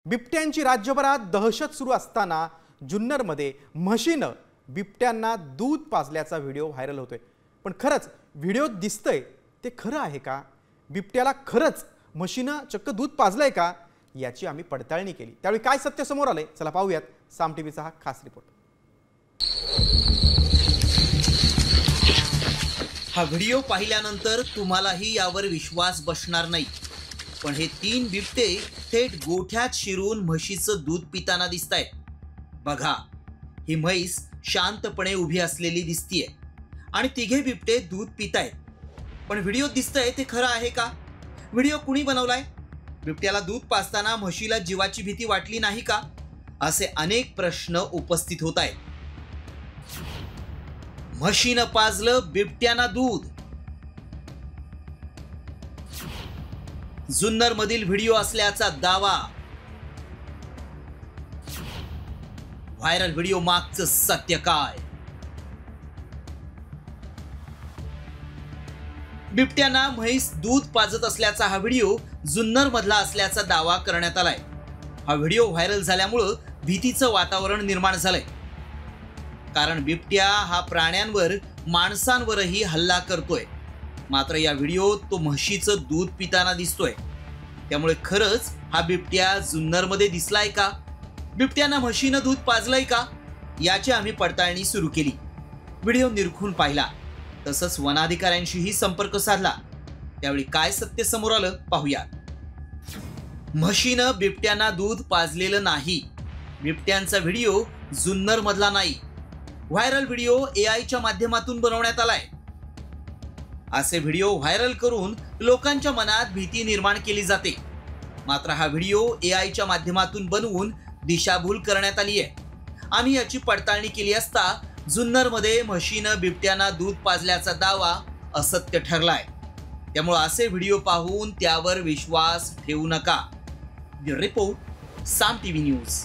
बिबट्यांची राज्यभरात दहशत सुरू असताना जुन्नरमध्ये म्हशीनं बिबट्यांना दूध पाजल्याचा व्हिडिओ व्हायरल होतोय। पण खरंच व्हिडिओत दिसतंय ते खरं आहे का? बिबट्याला खरंच म्हशीनं चक्क दूध पाजलंय का? याची आम्ही पडताळणी केली। त्यावेळी काय सत्य समोर आलंय चला पाहूयात। साम टीव्हीचा हा खास रिपोर्ट। हा व्हिडिओ पाहिल्यानंतर तुम्हालाही यावर विश्वास बसणार नाही, पण हे तीन बिबटे थेट गोठ्यात शिरून म्हशीचं दूध पिताना दिसतायत। बघा, ही म्हैस शांतपणे उभी असलेली दिसतीये आणि तिघे बिबटे दूध पितायत। पण व्हिडिओत दिसतंय ते खरं आहे का? व्हिडिओ कुणी बनवलाय? बिबट्याला दूध पाजताना म्हशीला जीवाची भीती वाटली नाही का? असे अनेक प्रश्न उपस्थित होत आहेत। म्हशीनं पाजलं बिबट्याना दूध। जुन्नर मधील व्हिडिओ असल्याचा दावा। व्हायरल व्हिडिओ मागचं सत्य काय? बिबट्याना म्हैस दूध पाजत असल्याचा हा व्हिडिओ जुन्नर मधला असल्याचा दावा करण्यात आलाय। हा व्हिडिओ व्हायरल झाल्यामुळे भीतीचं वातावरण निर्माण झालंय, कारण बिबट्या हा प्राण्यांवर माणसांवरही हल्ला करतोय। मात्र या व्हिडिओत तो म्हशीचं दूध पिताना दिसतोय। त्यामुळे खरंच हा बिबट्या जुन्नरमध्ये दिसलाय का? बिबट्याना म्हशीनं दूध पाजलंय का? याची आम्ही पडताळणी सुरू केली। व्हिडिओ निरखून पाहिला, तसंच वनाधिकाऱ्यांशीही संपर्क साधला। त्यावेळी काय सत्य समोर आलं पाहूया। म्हशीनं बिबट्याना दूध पाजलेलं नाही। बिबट्यांचा व्हिडिओ जुन्नर मधला नाही। व्हायरल व्हिडिओ एआयच्या माध्यमातून बनवण्यात आलाय। असे व्हिडिओ व्हायरल करून लोकांच्या मनात भीती निर्माण केली जाते। मात्र हा व्हिडिओ एआयच्या माध्यमातून बनवून दिशाभूल करण्यात आली आहे। आम्ही याची पडताळणी केली असता जुन्नरमध्ये म्हशीनं बिबट्याना दूध पाजल्याचा दावा असत्य ठरलाय। त्यामुळे असे व्हिडिओ पाहून त्यावर विश्वास ठेवू नका। ब्युरो रिपोर्ट, साम टीव्ही न्यूज।